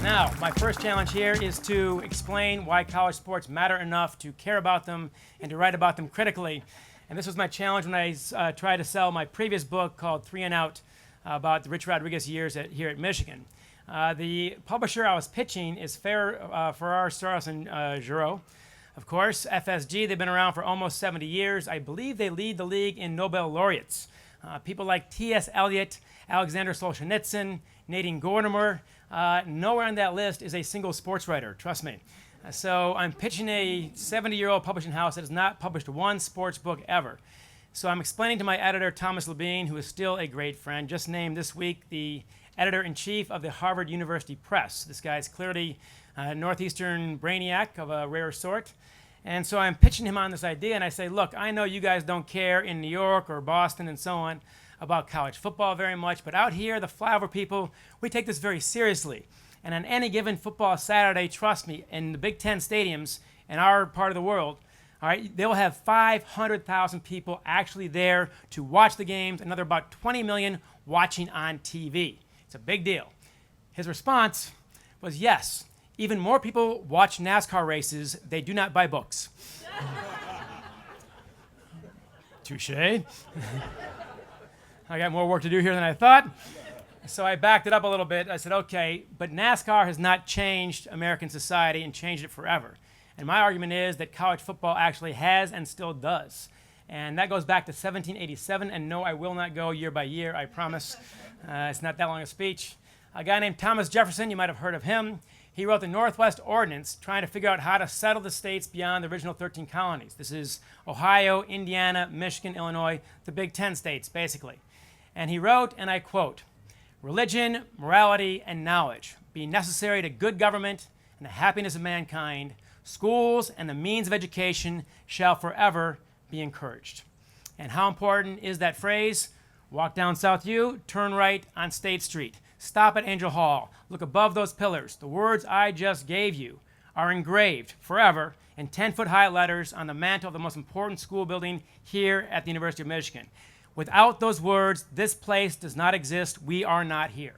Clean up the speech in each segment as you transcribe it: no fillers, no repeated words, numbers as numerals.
Now, my first challenge here is to explain why college sports matter enough to care about them and to write about them critically. And this was my challenge when I tried to sell my previous book called Three and Out about the Rich Rodriguez years here at Michigan. The publisher I was pitching is Farrar, Straus and Giroux. Of course, FSG, they've been around for almost 70 years. I believe they lead the league in Nobel laureates. People like T.S. Eliot, Alexander Solzhenitsyn, Nadine Gordimer. Nowhere on that list is a single sports writer, trust me. So I'm pitching a 70-year-old publishing house that has not published one sports book ever. So I'm explaining to my editor, Thomas Labine, who is still a great friend, just named this week the editor-in-chief of the Harvard University Press. This guy's clearly a Northeastern brainiac of a rare sort. And so I'm pitching him on this idea, and I say, look, I know you guys don't care in New York or Boston and so on about college football very much, but out here, the flyover people, we take this very seriously. And on any given football Saturday, trust me, in the Big Ten stadiums in our part of the world, all right, they'll have 500,000 people actually there to watch the games, another about 20 million watching on TV. It's a big deal. His response was, yes, even more people watch NASCAR races. They do not buy books. Touché. I got more work to do here than I thought. So I backed it up a little bit. I said, okay, but NASCAR has not changed American society and changed it forever. And my argument is that college football actually has and still does. And that goes back to 1787. And no, I will not go year by year, I promise. It's not that long a speech. A guy named Thomas Jefferson, you might have heard of him. He wrote the Northwest Ordinance trying to figure out how to settle the states beyond the original 13 colonies. This is Ohio, Indiana, Michigan, Illinois, the Big Ten states, basically. And he wrote, and I quote, "Religion, morality, and knowledge be necessary to good government and the happiness of mankind. Schools and the means of education shall forever be encouraged." And how important is that phrase? Walk down South U, turn right on State Street. Stop at Angel Hall. Look above those pillars. The words I just gave you are engraved forever in 10-foot-high letters on the mantle of the most important school building here at the University of Michigan. Without those words, this place does not exist. We are not here.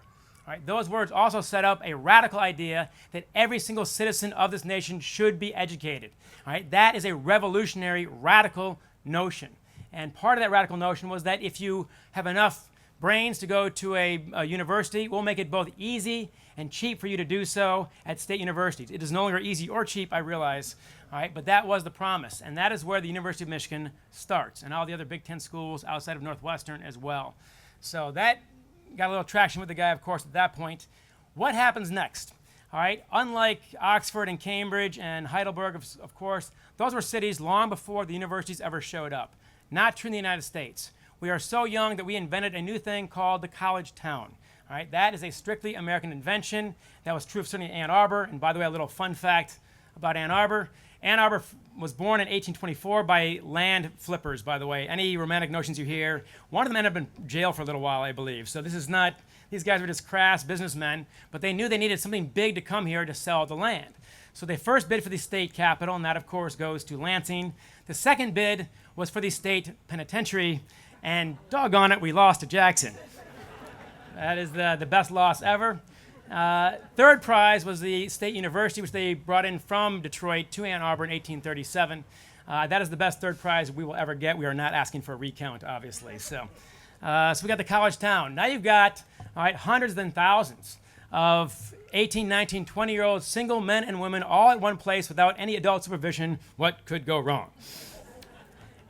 All right, those words also set up a radical idea that every single citizen of this nation should be educated. All right, that is a revolutionary, radical notion. And part of that radical notion was that if you have enough brains to go to a university, we'll make it both easy and cheap for you to do so at state universities. It is no longer easy or cheap, I realize, all right, but that was the promise. And that is where the University of Michigan starts, and all the other Big Ten schools outside of Northwestern as well. So that got a little traction with the guy, of course, at that point. What happens next? All right, unlike Oxford and Cambridge and Heidelberg, of course, those were cities long before the universities ever showed up. Not true in the United States. We are so young that we invented a new thing called the college town. All right, that is a strictly American invention. That was true of certainly Ann Arbor. And by the way, a little fun fact about Ann Arbor. Ann Arbor was born in 1824 by land flippers, by the way. Any romantic notions you hear, one of them ended up in jail for a little while, I believe. So this is not, these guys were just crass businessmen, but they knew they needed something big to come here to sell the land. So they first bid for the state capitol, and that, of course, goes to Lansing. The second bid was for the state penitentiary, and doggone it, we lost to Jackson. That is the best loss ever. Third prize was the State University, which they brought in from Detroit to Ann Arbor in 1837. That is the best third prize we will ever get. We are not asking for a recount, obviously. So we got the college town. Now you've got, all right, hundreds and thousands of 18, 19, 20-year-old single men and women all at one place without any adult supervision. What could go wrong?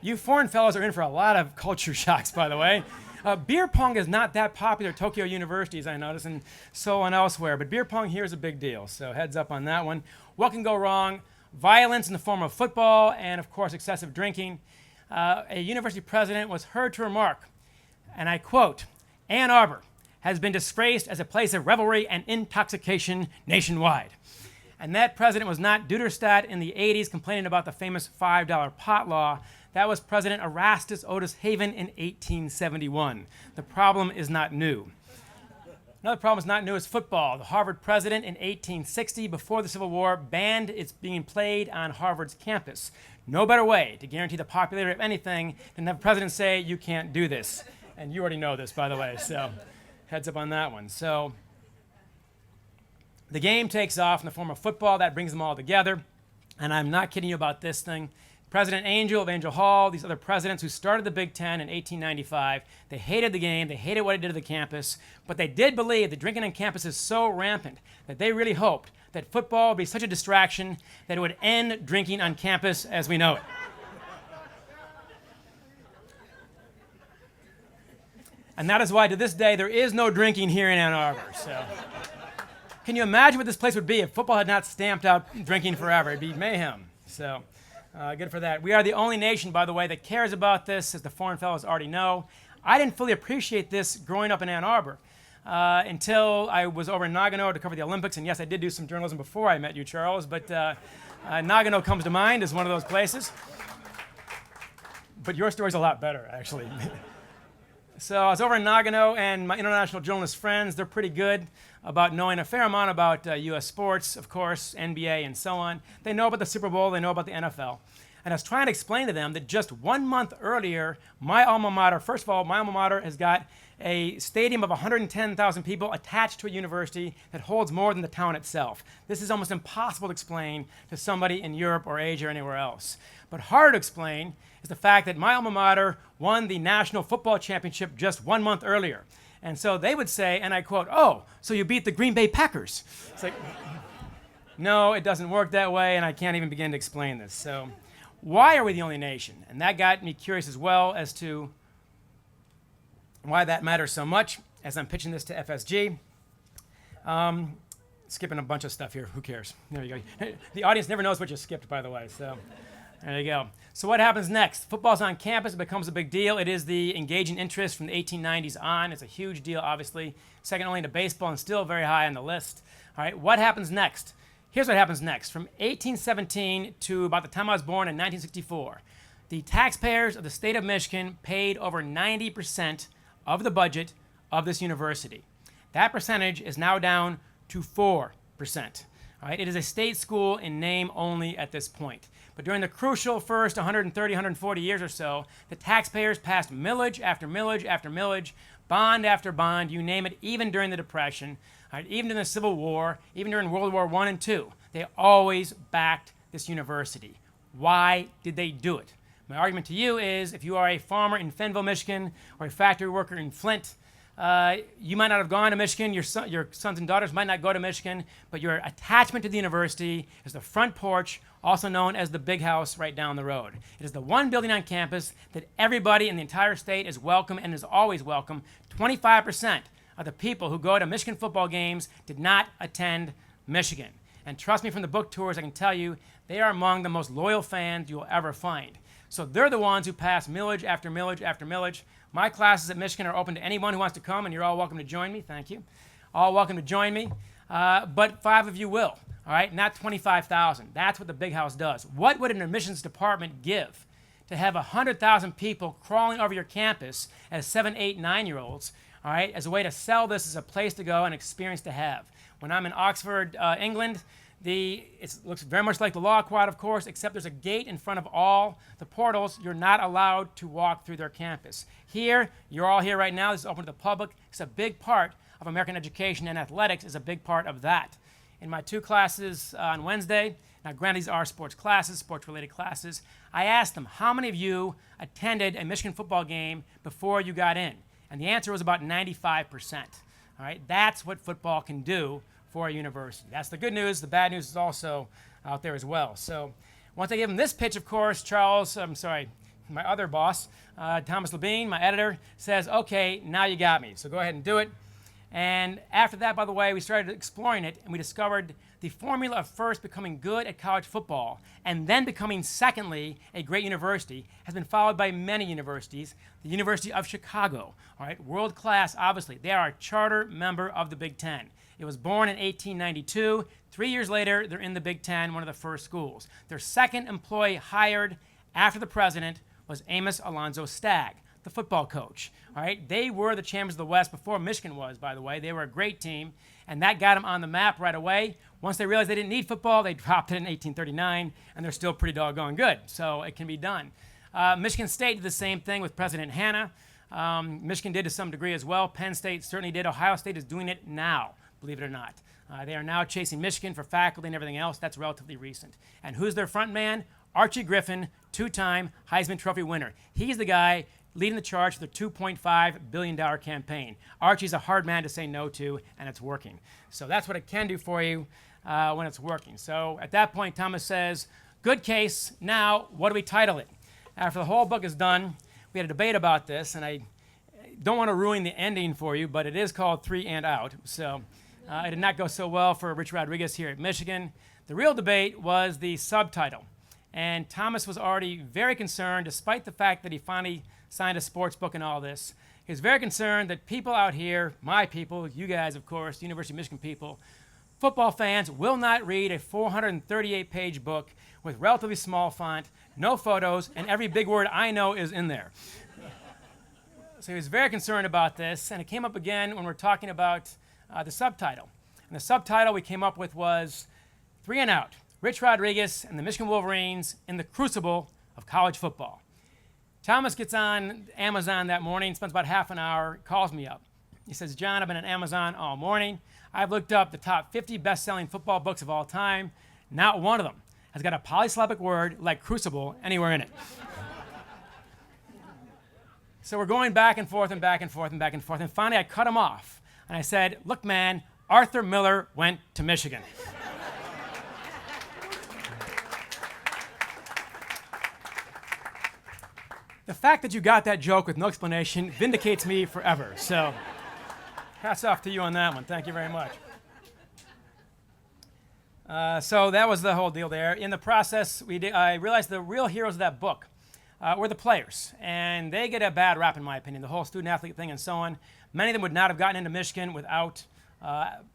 You foreign fellows are in for a lot of culture shocks, by the way. Beer pong is not that popular at Tokyo universities, I notice, and so on elsewhere. But beer pong here is a big deal, so heads up on that one. What can go wrong? Violence in the form of football and, of course, excessive drinking. A university president was heard to remark, and I quote, "Ann Arbor has been disgraced as a place of revelry and intoxication nationwide." And that president was not Duderstadt in the 80s complaining about the famous $5 pot law. That was President Erastus Otis Haven in 1871. The problem is not new. Another problem is not new is football. The Harvard president in 1860, before the Civil War, banned its being played on Harvard's campus. No better way to guarantee the popularity of anything than have the president say, you can't do this. And you already know this, by the way, so heads up on that one. So The game takes off in the form of football. That brings them all together. And I'm not kidding you about this thing. President Angel of Angel Hall, these other presidents who started the Big Ten in 1895, they hated the game, they hated what it did to the campus, but they did believe that drinking on campus is so rampant that they really hoped that football would be such a distraction that it would end drinking on campus as we know it. And that is why to this day there is no drinking here in Ann Arbor. So, can you imagine what this place would be if football had not stamped out drinking forever? It'd be mayhem. So, good for that. We are the only nation, by the way, that cares about this, as the foreign fellows already know. I didn't fully appreciate this growing up in Ann Arbor until I was over in Nagano to cover the Olympics. And yes, I did do some journalism before I met you, Charles, but Nagano comes to mind as one of those places. But your story's a lot better, actually. So I was over in Nagano, and my international journalist friends, they're pretty good about knowing a fair amount about U.S. sports, of course, NBA and so on. They know about the Super Bowl, they know about the NFL. And I was trying to explain to them that just 1 month earlier, my alma mater, first of all, my alma mater has got a stadium of 110,000 people attached to a university that holds more than the town itself. This is almost impossible to explain to somebody in Europe or Asia or anywhere else. But hard to explain is the fact that my alma mater won the national football championship just 1 month earlier. And so they would say, and I quote, "Oh, so you beat the Green Bay Packers." It's like, no, it doesn't work that way, and I can't even begin to explain this. So why are we the only nation? And that got me curious as well as to why that matters so much as I'm pitching this to FSG. Skipping a bunch of stuff here. Who cares? There you go. The audience never knows what you skipped, by the way. So there you go. So what happens next? Football's on campus. It becomes a big deal. It is the engaging interest from the 1890s on. It's a huge deal, obviously. Second only to baseball and still very high on the list. All right, what happens next? Here's what happens next. From 1817 to about the time I was born in 1964, the taxpayers of the state of Michigan paid over 90% of the budget of this university. That percentage is now down to 4%. All right, it is a state school in name only at this point. But during the crucial first 130, 140 years or so, the taxpayers passed millage after millage after millage, bond after bond, you name it, even during the Depression, all right, even during the Civil War, even during World War I and II. They always backed this university. Why did they do it? My argument to you is if you are a farmer in Fenville, Michigan, or a factory worker in Flint, you might not have gone to Michigan, your sons and daughters might not go to Michigan, but your attachment to the university is the front porch, also known as the big house right down the road. It is the one building on campus that everybody in the entire state is welcome and is always welcome. 25% of the people who go to Michigan football games did not attend Michigan. And trust me, from the book tours, I can tell you, they are among the most loyal fans you will ever find. So they're the ones who pass millage after millage after millage. My classes at Michigan are open to anyone who wants to come, and you're all welcome to join me. Thank you. All welcome to join me. But 5 of you will, all right? Not 25,000. That's what the big house does. What would an admissions department give to have 100,000 people crawling over your campus as 7, 8, 9-year-olds, all right, as a way to sell this as a place to go and experience to have? When I'm in Oxford, England, it looks very much like the law quad, of course, except there's a gate in front of all the portals. You're not allowed to walk through their campus. Here, you're all here right now. This is open to the public. It's a big part of American education, and athletics is a big part of that. In my 2 classes on Wednesday, now granted these are sports classes, sports-related classes, I asked them, how many of you attended a Michigan football game before you got in? And the answer was about 95%. All right, that's what football can do for a university. That's the good news. The bad news is also out there as well. So once I give him this pitch, of course, my other boss, Thomas Labine, my editor, says, okay, now you got me. So go ahead and do it. And after that, by the way, we started exploring it, and we discovered the formula of first becoming good at college football and then becoming, secondly, a great university has been followed by many universities. The University of Chicago, all right, world class, obviously. They are a charter member of the Big Ten. It was born in 1892. 3 years later, they're in the Big Ten, one of the first schools. Their second employee hired after the president was Amos Alonzo Stagg, the football coach. All right, they were the champions of the West before Michigan was, by the way. They were a great team, and that got them on the map right away. Once they realized they didn't need football, they dropped it in 1839, and they're still pretty doggone good, so it can be done. Michigan State did the same thing with President Hanna. Michigan did to some degree as well. Penn State certainly did. Ohio State is doing it now, believe it or not. They are now chasing Michigan for faculty and everything else. That's relatively recent. And who's their front man? Archie Griffin, two-time Heisman Trophy winner. He's the guy leading the charge for the $2.5 billion campaign. Archie's a hard man to say no to, and it's working. So that's what it can do for you when it's working. So at that point, Thomas says, good case. Now, what do we title it? After the whole book is done, we had a debate about this, and I don't want to ruin the ending for you, but it is called 3 and Out. So it did not go so well for Rich Rodriguez here at Michigan. The real debate was the subtitle. And Thomas was already very concerned, despite the fact that he finally signed a sports book and all this. He was very concerned that people out here, my people, you guys, of course, the University of Michigan people, football fans will not read a 438-page book with relatively small font, no photos, and every big word I know is in there. So he was very concerned about this, and it came up again when we're talking about the subtitle. And the subtitle we came up with was 3 and Out, Rich Rodriguez and the Michigan Wolverines in the crucible of college football. Thomas gets on Amazon that morning, spends about half an hour, calls me up. He says, John, I've been on Amazon all morning. I've looked up the top 50 best-selling football books of all time. Not one of them has got a polysyllabic word like crucible anywhere in it. So we're going back and forth and back and forth and back and forth, and finally I cut him off. And I said, look, man, Arthur Miller went to Michigan. The fact that you got that joke with no explanation vindicates me forever. So hats off to you on that one. Thank you very much. So that was the whole deal there. In the process, I realized the real heroes of that book were the players. And they get a bad rap, in my opinion, the whole student-athlete thing and so on. Many of them would not have gotten into Michigan without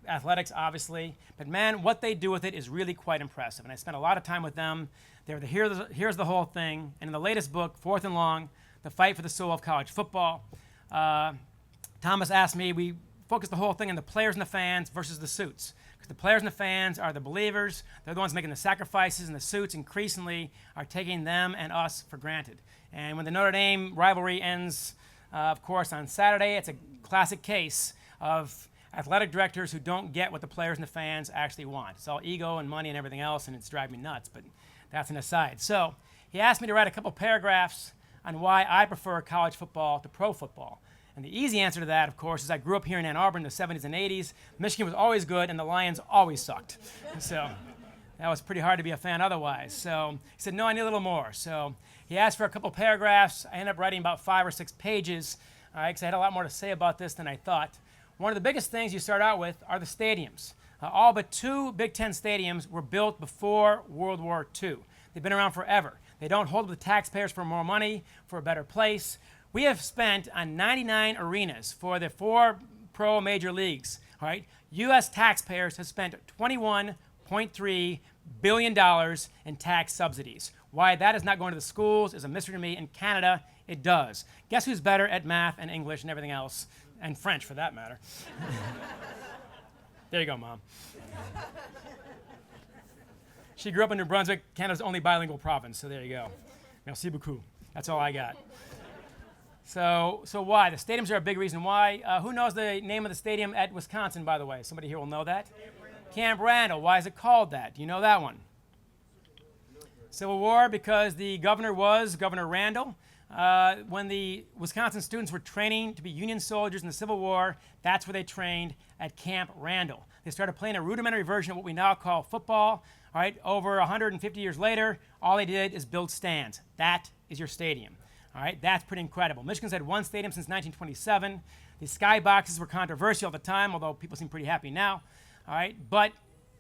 athletics, obviously. But, man, what they do with it is really quite impressive. And I spent a lot of time with them. They're the here's the whole thing. And in the latest book, Fourth and Long, The Fight for the Soul of College Football, Thomas asked me, we focused the whole thing on the players and the fans versus the suits. Because the players and the fans are the believers. They're the ones making the sacrifices, and the suits increasingly are taking them and us for granted. And when the Notre Dame rivalry ends, of course, on Saturday, it's a classic case of athletic directors who don't get what the players and the fans actually want. It's all ego and money and everything else, and it's driving me nuts, but that's an aside. So he asked me to write a couple paragraphs on why I prefer college football to pro football. And the easy answer to that, of course, is I grew up here in Ann Arbor in the 70s and 80s. Michigan was always good, and the Lions always sucked. So that was pretty hard to be a fan otherwise. So he said, no, I need a little more. So he asked for a couple paragraphs. I ended up writing about 5 or 6 pages, because I had a lot more to say about this than I thought. One of the biggest things you start out with are the stadiums. All but 2 Big Ten stadiums were built before World War II. They've been around forever. They don't hold the taxpayers for more money, for a better place. We have spent on 99 arenas for the 4 pro major leagues. All right, U.S. taxpayers have spent $21.3 billion in tax subsidies. Why that is not going to the schools is a mystery to me. In Canada, it does. Guess who's better at math and English and everything else, and French for that matter? There you go, Mom. She grew up in New Brunswick, Canada's only bilingual province, so there you go. Merci beaucoup. That's all I got. So why? The stadiums are a big reason why. Who knows the name of the stadium at Wisconsin, by the way? Somebody here will know that? Camp Randall. Why is it called that? Do you know that one? Civil War, because the governor was Governor Randall. When the Wisconsin students were training to be Union soldiers in the Civil War, that's where they trained at Camp Randall. They started playing a rudimentary version of what we now call football. All right, over 150 years later, all they did is build stands. That is your stadium. All right, that's pretty incredible. Michigan's had 1 stadium since 1927. The skyboxes were controversial at the time, although people seem pretty happy now. All right, but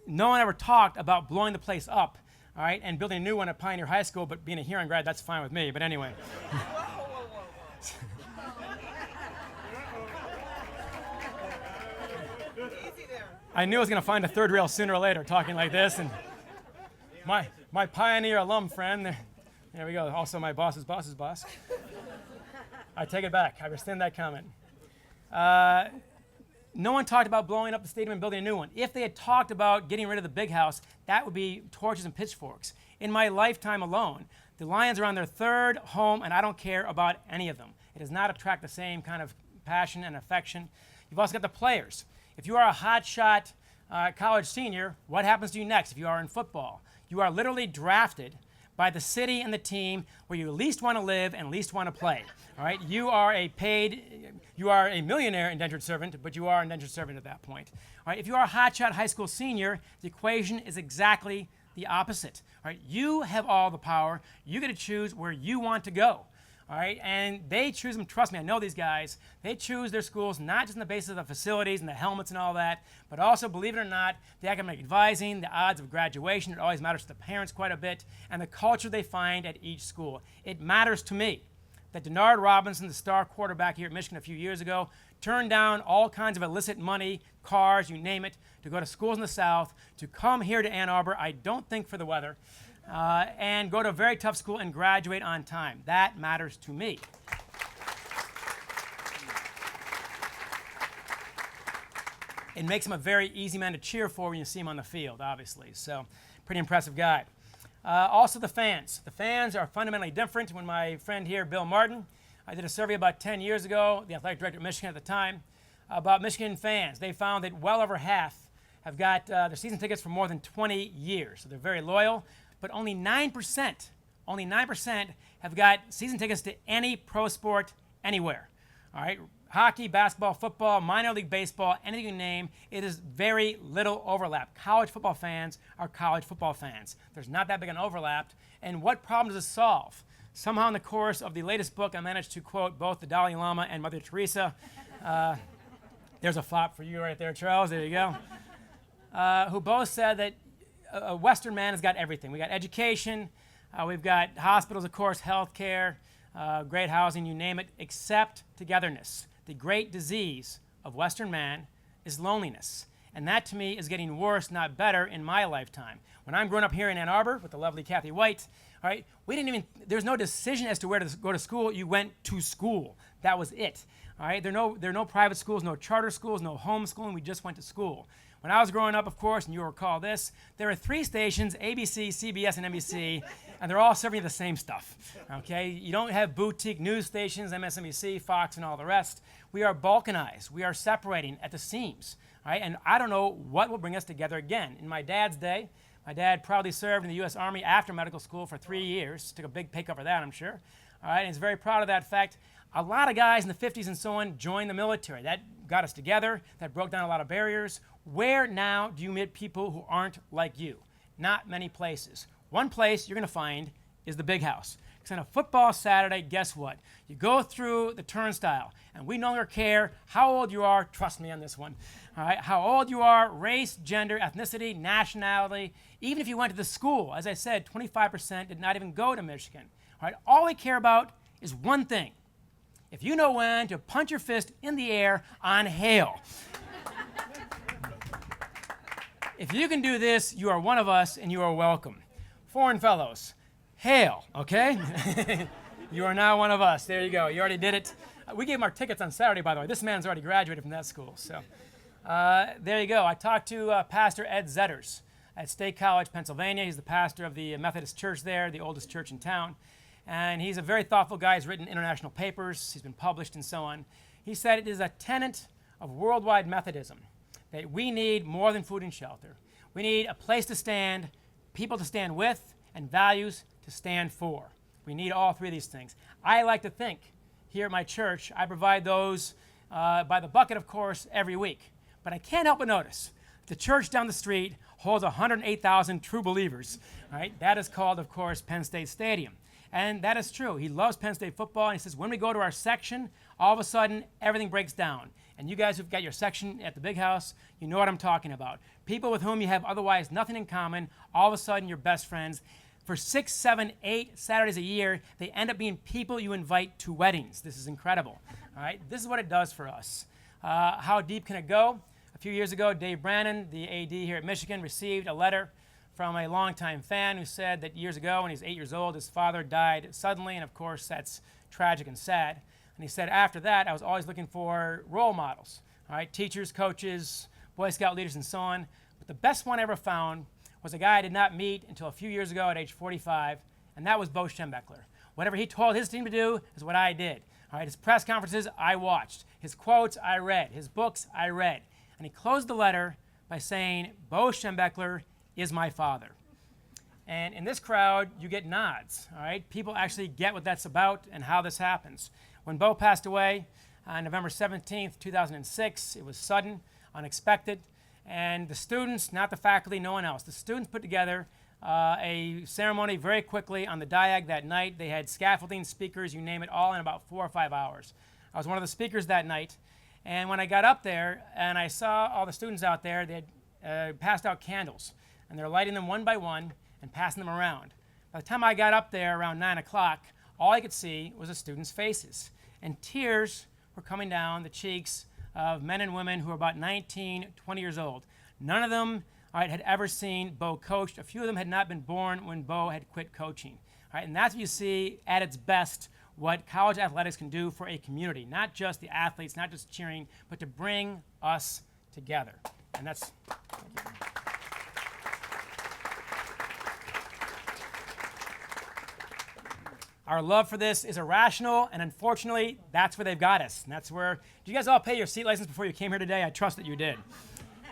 no one ever talked about blowing the place up, all right, and building a new one at Pioneer High School, but being a Huron grad, that's fine with me. But anyway. I knew I was going to find a third rail sooner or later talking like this, and my Pioneer alum friend, there we go, also my boss's boss's boss. I take it back. I rescind that comment. No one talked about blowing up the stadium and building a new one. If they had talked about getting rid of the big house, that would be torches and pitchforks. In my lifetime alone, the Lions are on their 3rd home, and I don't care about any of them. It does not attract the same kind of passion and affection. You've also got the players. If you are a hotshot college senior, what happens to you next if you are in football? You are literally drafted by the city and the team where you least want to live and least want to play. All right, you are a millionaire indentured servant, but you are an indentured servant at that point. All right, if you are a hotshot high school senior, the equation is exactly the opposite. All right, you have all the power. You get to choose where you want to go. All right, and they choose them. Trust me, I know these guys. They choose their schools not just on the basis of the facilities and the helmets and all that, but also, believe it or not, the academic advising, the odds of graduation. It always matters to the parents quite a bit, and the culture they find at each school. It matters to me that Denard Robinson, the star quarterback here at Michigan a few years ago, turned down all kinds of illicit money, cars, you name it, to go to schools in the South, to come here to Ann Arbor, I don't think for the weather, and go to a very tough school and graduate on time. That matters to me. It makes him a very easy man to cheer for when you see him on the field, obviously. So, pretty impressive guy. Also the fans. The fans are fundamentally different. When my friend here, Bill Martin, I did a survey about 10 years ago, the athletic director of Michigan at the time, about Michigan fans. They found that well over half have got their season tickets for more than 20 years. So they're very loyal, but only 9% have got season tickets to any pro sport anywhere. All right, hockey, basketball, football, minor league baseball, anything you name, it is very little overlap. College football fans are college football fans. There's not that big an overlap. And what problem does it solve? Somehow in the course of the latest book, I managed to quote both the Dalai Lama and Mother Teresa. There's a flop for you right there, Charles. There you go. Who both said that a Western man has got everything. We got education, we've got hospitals, of course, health care, great housing, you name it, except togetherness. The great disease of Western man is loneliness. And that, to me, is getting worse, not better, in my lifetime. When I'm growing up here in Ann Arbor with the lovely Kathy White, all right, there's no decision as to where to go to school. You went to school. That was it. All right, there are no private schools, no charter schools, no homeschooling. We just went to school. When I was growing up, of course, and you'll recall this, there are 3 stations, ABC, CBS, and NBC, and they're all serving you the same stuff, okay? You don't have boutique news stations, MSNBC, Fox, and all the rest. We are balkanized. We are separating at the seams, all right? And I don't know what will bring us together again. In my dad's day, my dad proudly served in the U.S. Army after medical school for 3 years. Took a big pay cut for that, I'm sure. All right, and he's very proud of that fact. A lot of guys in the 50s and so on joined the military. That got us together. That broke down a lot of barriers. Where now do you meet people who aren't like you? Not many places. One place you're going to find is the big house. Because on a football Saturday, guess what? You go through the turnstile, and we no longer care how old you are. Trust me on this one. All right, how old you are, race, gender, ethnicity, nationality. Even if you went to the school, as I said, 25% did not even go to Michigan. All right, all they care about is one thing. If you know when to punch your fist in the air on hail. If you can do this, you are one of us and you are welcome. Foreign fellows, hail, okay? You are now one of us. There you go. You already did it. We gave him our tickets on Saturday, by the way. This man's already graduated from that school. So there you go. I talked to Pastor Ed Zetters at State College, Pennsylvania. He's the pastor of the Methodist Church there, the oldest church in town. And he's a very thoughtful guy. He's written international papers. He's been published and so on. He said it is a tenet of worldwide Methodism that we need more than food and shelter. We need a place to stand, people to stand with, and values to stand for. We need all 3 of these things. I like to think here at my church, I provide those by the bucket, of course, every week. But I can't help but notice the church down the street holds 108,000 true believers. Right? That is called, of course, Penn State Stadium. And that is true. He loves Penn State football, and he says when we go to our section, all of a sudden, everything breaks down. And you guys who've got your section at the big house, you know what I'm talking about. People with whom you have otherwise nothing in common, all of a sudden you're best friends. For 6, 7, 8 Saturdays a year, they end up being people you invite to weddings. This is incredible. All right, this is what it does for us. How deep can it go? A few years ago, Dave Brannon, the AD here at Michigan, received a letter from a longtime fan who said that years ago, when he was 8 years old, his father died suddenly, and of course that's tragic and sad. And he said, after that, I was always looking for role models, all right, teachers, coaches, Boy Scout leaders, and so on. But the best one I ever found was a guy I did not meet until a few years ago at age 45, and that was Bo Schembechler. Whatever he told his team to do is what I did. All right, his press conferences, I watched. His quotes, I read. His books, I read. And he closed the letter by saying, Bo Schembechler is my father. And in this crowd, you get nods, all right? People actually get what that's about and how this happens. When Bo passed away on November 17th, 2006, it was sudden, unexpected, and the students, not the faculty, no one else, the students put together a ceremony very quickly on the diag that night. They had scaffolding, speakers, you name it, all in about 4 or 5 hours. I was one of the speakers that night, and when I got up there and I saw all the students out there, they had passed out candles, and they're lighting them one by one and passing them around. By the time I got up there around 9 o'clock, all I could see was the students' faces, and tears were coming down the cheeks of men and women who were about 19, 20 years old. None of them had ever seen Bo coached. A few of them had not been born when Bo had quit coaching. And that's what you see at its best, what college athletics can do for a community, not just the athletes, not just cheering, but to bring us together. And that's, thank you. Our love for this is irrational, and unfortunately, that's where they've got us. And that's where, did you guys all pay your seat license before you came here today? I trust that you did.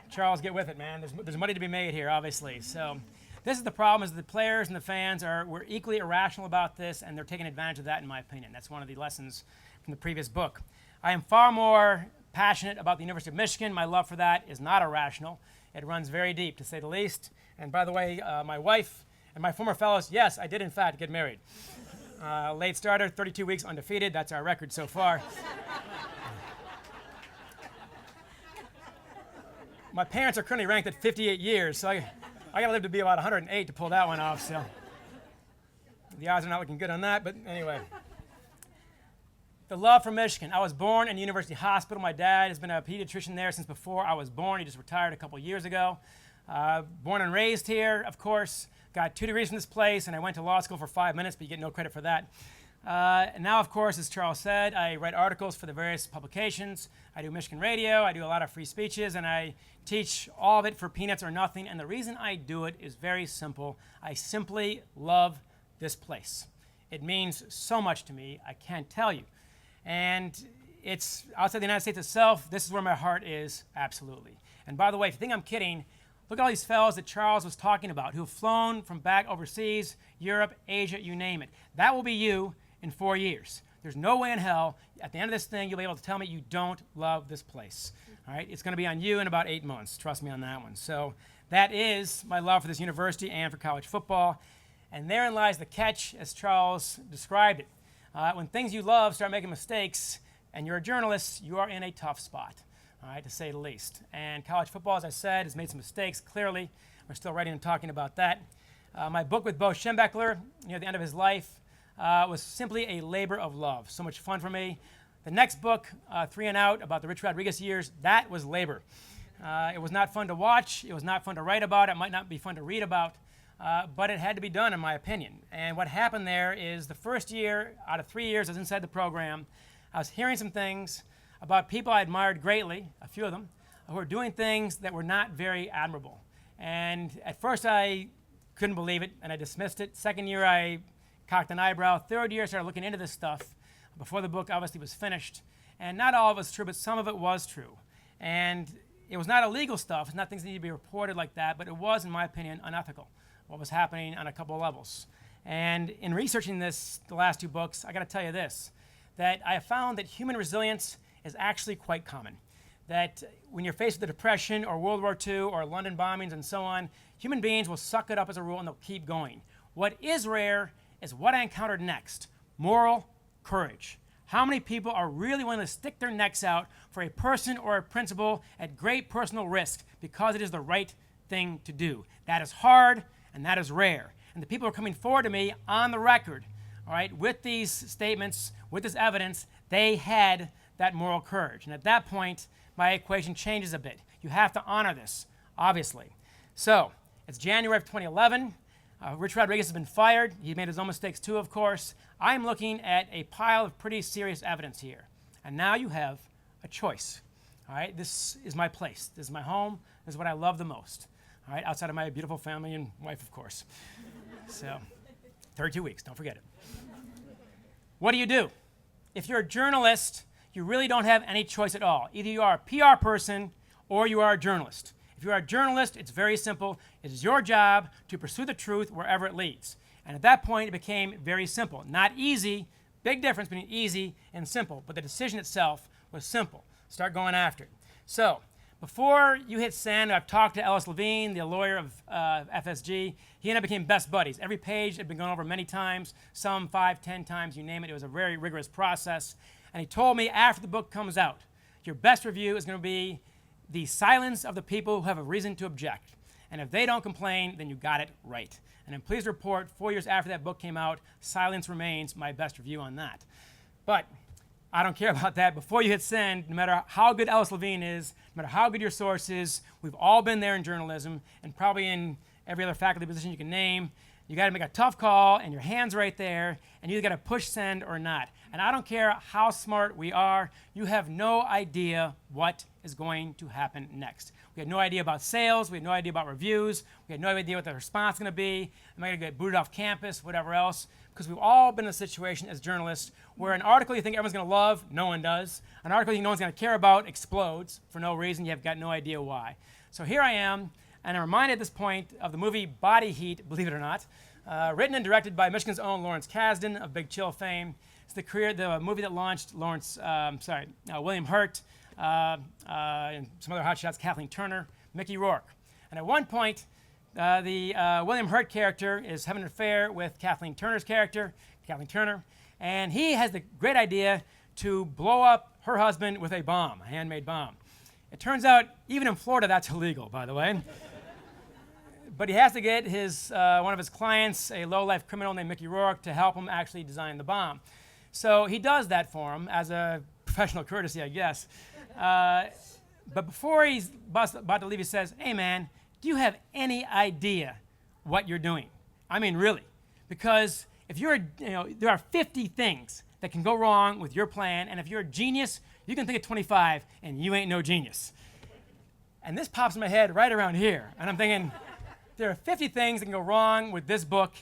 Charles, get with it, man. There's money to be made here, obviously. So this is the problem, is the players and the fans were equally irrational about this, and they're taking advantage of that, in my opinion. That's one of the lessons from the previous book. I am far more passionate about the University of Michigan. My love for that is not irrational. It runs very deep, to say the least. And by the way, my wife and my former fellows, yes, I did in fact get married. Late starter, 32 weeks undefeated. That's our record so far. My parents are currently ranked at 58 years, so I got to live to be about 108 to pull that one off. So the odds are not looking good on that, but anyway. The love for Michigan. I was born in University Hospital. My dad has been a pediatrician there since before I was born. He just retired a couple years ago. Born and raised here, of course. Got 2 degrees from this place, and I went to law school for 5 minutes, but you get no credit for that. And now, of course, as Charles said, I write articles for the various publications. I do Michigan radio. I do a lot of free speeches, and I teach all of it for peanuts or nothing. And the reason I do it is very simple. I simply love this place. It means so much to me, I can't tell you. And it's outside the United States itself, this is where my heart is, absolutely. And by the way, if you think I'm kidding, look at all these fellows that Charles was talking about who have flown from back overseas, Europe, Asia, you name it. That will be you in 4 years. There's no way in hell, at the end of this thing, you'll be able to tell me you don't love this place. All right? It's going to be on you in about 8 months. Trust me on that one. So that is my love for this university and for college football. And therein lies the catch, as Charles described it. When things you love start making mistakes, and you're a journalist, you are in a tough spot. All right, to say the least. And college football, as I said, has made some mistakes, clearly. We're still writing and talking about that. My book with Bo Schembechler, near the end of his life, was simply a labor of love. So much fun for me. The next book, 3 and Out, about the Rich Rodriguez years, that was labor. It was not fun to watch. It was not fun to write about. It might not be fun to read about. But it had to be done, in my opinion. And what happened there is the first year out of 3 years I was inside the program, I was hearing some things about people I admired greatly, a few of them, who were doing things that were not very admirable. And at first I couldn't believe it, and I dismissed it. Second year I cocked an eyebrow. Third year I started looking into this stuff before the book obviously was finished. And not all of it was true, but some of it was true. And it was not illegal stuff. It's not things that need to be reported like that, but it was, in my opinion, unethical, what was happening on a couple of levels. And in researching this, the last 2 books, I got to tell you this, that I have found that human resilience is actually quite common. That when you're faced with the Depression or World War II or London bombings and so on, human beings will suck it up as a rule and they'll keep going. What is rare is what I encountered next, moral courage. How many people are really willing to stick their necks out for a person or a principle at great personal risk because it is the right thing to do? That is hard and that is rare. And the people who are coming forward to me on the record, all right, with these statements, with this evidence, they had that moral courage. And at that point, my equation changes a bit. You have to honor this, obviously. So it's January of 2011. Rich Rodriguez has been fired. He made his own mistakes too, of course. I'm looking at a pile of pretty serious evidence here. And now you have a choice. All right, this is my place. This is my home. This is what I love the most. All right, outside of my beautiful family and wife, of course. So 32 weeks, don't forget it. What do? If you're a journalist, you really don't have any choice at all. Either you are a PR person or you are a journalist. If you are a journalist, it's very simple. It is your job to pursue the truth wherever it leads. And at that point, it became very simple. Not easy, big difference between easy and simple, but the decision itself was simple. Start going after it. So, before you hit send, I've talked to Ellis Levine, the lawyer of FSG. He and I became best buddies. Every page had been gone over many times, some 5, 10 times, you name it. It was a very rigorous process. And he told me after the book comes out, your best review is going to be the silence of the people who have a reason to object. And if they don't complain, then you got it right. And I'm pleased to report 4 years after that book came out, silence remains my best review on that. But I don't care about that. Before you hit send, no matter how good Ellis Levine is, no matter how good your source is, we've all been there in journalism and probably in every other faculty position you can name. You got to make a tough call, and your hand's right there, and you either got to push send or not. And I don't care how smart we are, you have no idea what is going to happen next. We had no idea about sales, we had no idea about reviews, we had no idea what the response is going to be. Am I going to get booted off campus, whatever else? Because we've all been in a situation as journalists where an article you think everyone's going to love, no one does. An article you think no one's going to care about explodes for no reason, you've got no idea why. So here I am, and I'm reminded at this point of the movie Body Heat, believe it or not, written and directed by Michigan's own Lawrence Kasdan of Big Chill fame. It's the movie that launched William Hurt, and some other hotshots, Kathleen Turner, Mickey Rourke. And at one point, the William Hurt character is having an affair with Kathleen Turner's character, Kathleen Turner, and he has the great idea to blow up her husband with a bomb, a handmade bomb. It turns out, even in Florida, that's illegal, by the way. But he has to get one of his clients, a low-life criminal named Mickey Rourke, to help him actually design the bomb. So he does that for him as a professional courtesy, I guess. But before he's about to leave, he says, "Hey, man, do you have any idea what you're doing? I mean, really. Because if there are 50 things that can go wrong with your plan, and if you're a genius, you can think of 25, and you ain't no genius." And this pops in my head right around here. And I'm thinking, there are 50 things that can go wrong with this book,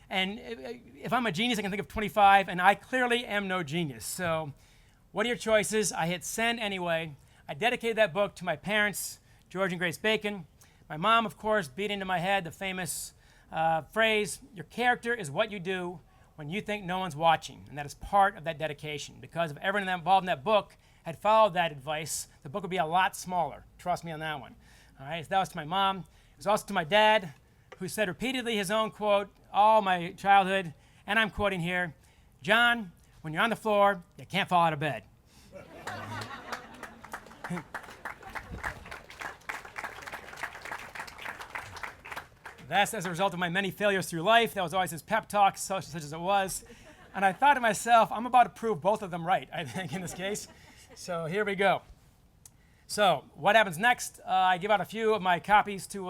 and if I'm a genius, I can think of 25, and I clearly am no genius. So what are your choices? I hit send anyway. I dedicated that book to my parents, George and Grace Bacon. My mom, of course, beat into my head the famous phrase, "Your character is what you do when you think no one's watching." And that is part of that dedication. Because if everyone involved in that book had followed that advice, the book would be a lot smaller. Trust me on that one. All right, so that was to my mom. It was also to my dad, who said repeatedly his own quote all my childhood, and I'm quoting here, "John, when you're on the floor, you can't fall out of bed." That's as a result of my many failures through life. That was always his pep talk, such as it was. And I thought to myself, I'm about to prove both of them right, I think, in this case. So here we go. So what happens next? I give out a few of my copies to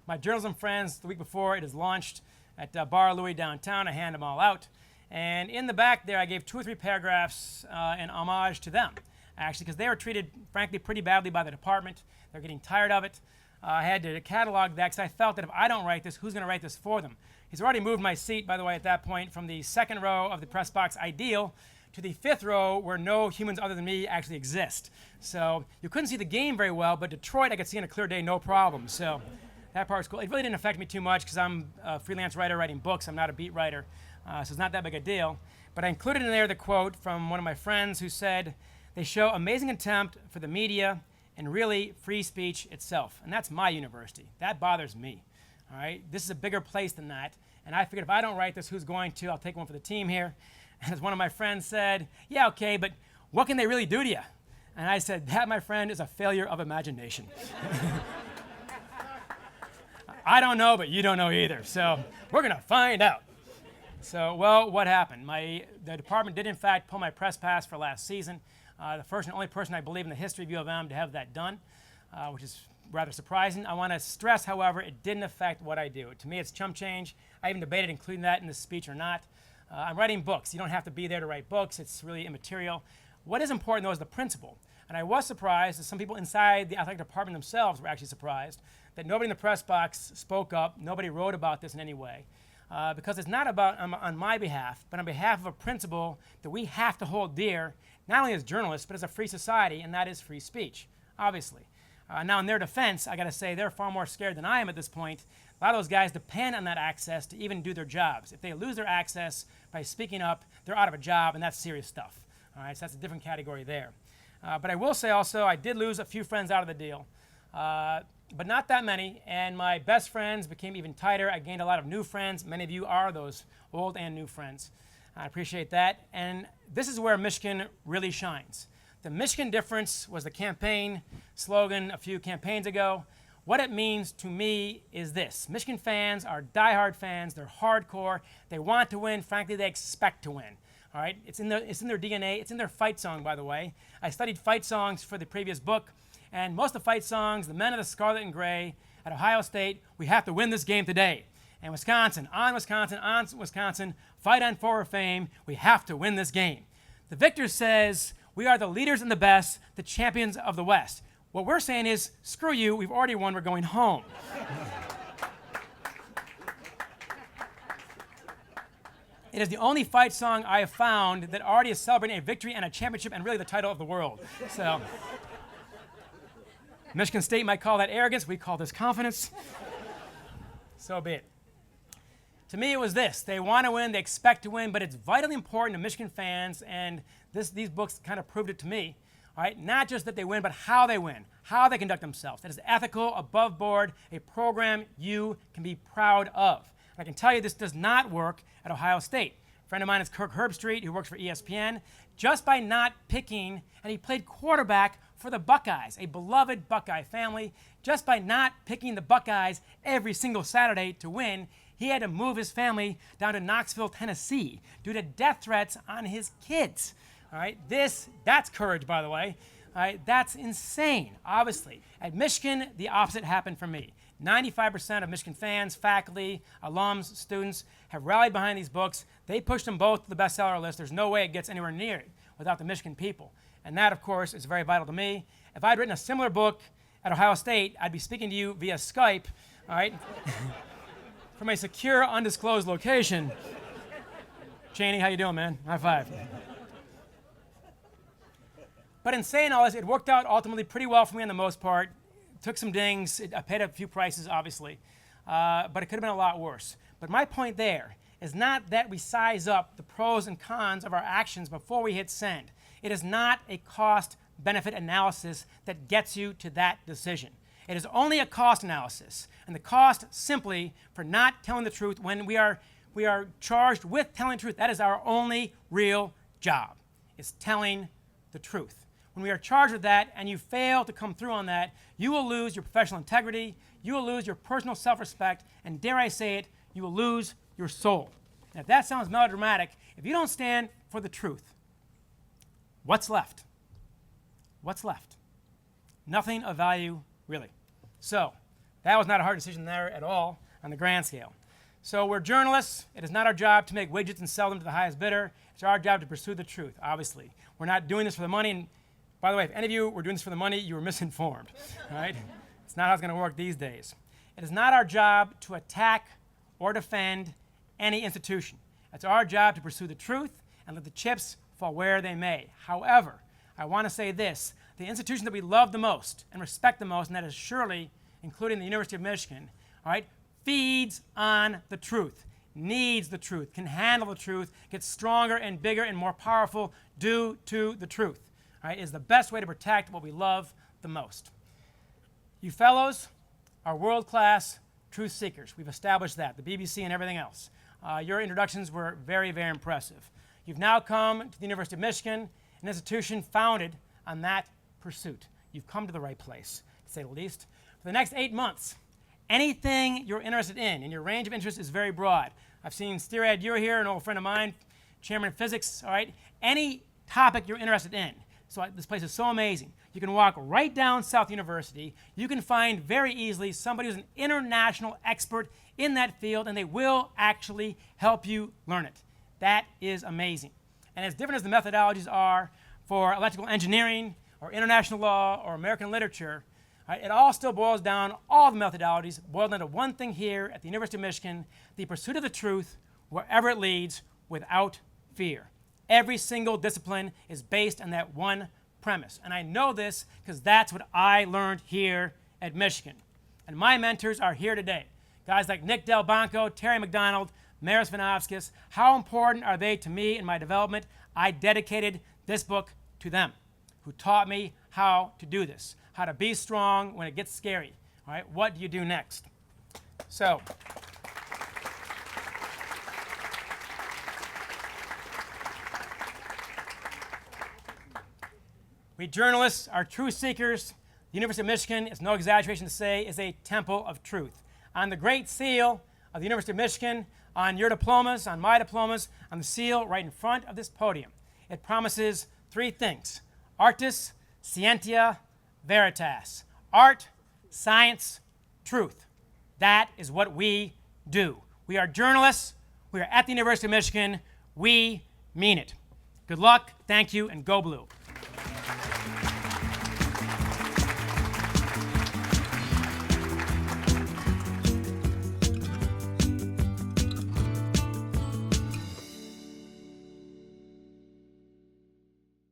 my journalism friends the week before it is launched at Bar Louie downtown. I hand them all out. And in the back there, I gave 2 or 3 paragraphs in homage to them, actually, because they were treated, frankly, pretty badly by the department. They're getting tired of it. I had to catalog that because I felt that if I don't write this, who's going to write this for them? He's already moved my seat, by the way, at that point, from the 2nd row of the press box ideal to the 5th row where no humans other than me actually exist. So you couldn't see the game very well, but Detroit I could see on a clear day, no problem. So that part was cool. It really didn't affect me too much because I'm a freelance writer writing books. I'm not a beat writer, so it's not that big a deal. But I included in there the quote from one of my friends who said, "They show amazing contempt for the media and really free speech itself." And that's my university. That bothers me. All right? This is a bigger place than that. And I figured if I don't write this, who's going to? I'll take one for the team here. And as one of my friends said, "Yeah, okay, but what can they really do to you?" And I said, "That, my friend, is a failure of imagination." I don't know, but you don't know either. So we're going to find out. So, well, what happened? The department did, in fact, pull my press pass for last season. The first and only person, I believe, in the history of U of M to have that done, which is rather surprising. I want to stress, however, it didn't affect what I do. To me, it's chump change. I even debated including that in this speech or not. I'm writing books. You don't have to be there to write books. It's really immaterial. What is important, though, is the principle. And I was surprised that some people inside the athletic department themselves were actually surprised that nobody in the press box spoke up, nobody wrote about this in any way. Because it's not about on my behalf, but on behalf of a principle that we have to hold dear, not only as journalists, but as a free society, and that is free speech, obviously. Now, in their defense, I got to say they're far more scared than I am at this point. A lot of those guys depend on that access to even do their jobs. If they lose their access by speaking up, they're out of a job, and that's serious stuff. All right, so that's a different category there. But I will say also, I did lose a few friends out of the deal, but not that many. And my best friends became even tighter. I gained a lot of new friends. Many of you are those old and new friends. I appreciate that. And this is where Michigan really shines. The Michigan difference was the campaign slogan a few campaigns ago. What it means to me is this. Michigan fans are diehard fans. They're hardcore. They want to win. Frankly, they expect to win. All right? It's in their DNA. It's in their fight song, by the way. I studied fight songs for the previous book, and most of the fight songs, the men of the scarlet and gray at Ohio State, we have to win this game today. And Wisconsin, on Wisconsin, fight on forward fame, we have to win this game. The victor says, we are the leaders and the best, the champions of the West. What we're saying is, screw you, we've already won, we're going home. It is the only fight song I have found that already is celebrating a victory and a championship and really the title of the world. So, Michigan State might call that arrogance, we call this confidence. So be it. To me, it was this. They want to win, they expect to win, but it's vitally important to Michigan fans, and these books kind of proved it to me. All right? Not just that they win, but how they win, how they conduct themselves. That is ethical, above board, a program you can be proud of. And I can tell you this does not work at Ohio State. A friend of mine is Kirk Herbstreit, who works for ESPN. Just by not picking, and he played quarterback for the Buckeyes, a beloved Buckeye family, just by not picking the Buckeyes every single Saturday to win, he had to move his family down to Knoxville, Tennessee, due to death threats on his kids. All right, that's courage, by the way. All right, that's insane, obviously. At Michigan, the opposite happened for me. 95% of Michigan fans, faculty, alums, students have rallied behind these books. They pushed them both to the bestseller list. There's no way it gets anywhere near it without the Michigan people. And that, of course, is very vital to me. If I'd written a similar book at Ohio State, I'd be speaking to you via Skype, all right, from a secure, undisclosed location. Cheney, how you doing, man? High five. But in saying all this, it worked out ultimately pretty well for me on the most part. Took some dings. I paid a few prices, obviously. But it could have been a lot worse. But my point there is not that we size up the pros and cons of our actions before we hit send. It is not a cost-benefit analysis that gets you to that decision. It is only a cost analysis. And the cost simply for not telling the truth when we are charged with telling the truth. That is our only real job, is telling the truth. When we are charged with that and you fail to come through on that, you will lose your professional integrity, you will lose your personal self-respect, and dare I say it, you will lose your soul. And if that sounds melodramatic, if you don't stand for the truth, what's left? What's left? Nothing of value, really. So, that was not a hard decision there at all on the grand scale. So we're journalists. It is not our job to make widgets and sell them to the highest bidder. It's our job to pursue the truth, obviously. We're not doing this for the money. And by the way, if any of you were doing this for the money, you were misinformed. All right? It's not how it's going to work these days. It is not our job to attack or defend any institution. It's our job to pursue the truth and let the chips fall where they may. However, I want to say this. The institution that we love the most and respect the most, and that is surely including the University of Michigan, all right, feeds on the truth, needs the truth, can handle the truth, gets stronger and bigger and more powerful due to the truth. All right, is the best way to protect what we love the most. You fellows are world-class truth seekers. We've established that, the BBC and everything else. Your introductions were very, very impressive. You've now come to the University of Michigan, an institution founded on that pursuit. You've come to the right place, to say the least. For the next 8 months, anything you're interested in, and your range of interest is very broad. I've seen Steerad, you're here, an old friend of mine, chairman of physics, all right? Any topic you're interested in. So this place is so amazing. You can walk right down South University. You can find very easily somebody who's an international expert in that field, and they will actually help you learn it. That is amazing. And as different as the methodologies are for electrical engineering or international law or American literature, it all still boils down, all the methodologies boil down to one thing here at the University of Michigan, the pursuit of the truth, wherever it leads, without fear. Every single discipline is based on that one premise. And I know this because that's what I learned here at Michigan. And my mentors are here today. Guys like Nick Delbanco, Terry McDonald, Maris Vanovskis. How important are they to me in my development? I dedicated this book to them, who taught me how to do this, how to be strong when it gets scary. All right, what do you do next? So, we journalists are truth seekers. The University of Michigan, it's no exaggeration to say, is a temple of truth. On the great seal of the University of Michigan, on your diplomas, on my diplomas, on the seal right in front of this podium, it promises three things: Artis, Scientia, Veritas. Art, science, truth. That is what we do. We are journalists. We are at the University of Michigan. We mean it. Good luck, thank you, and go blue.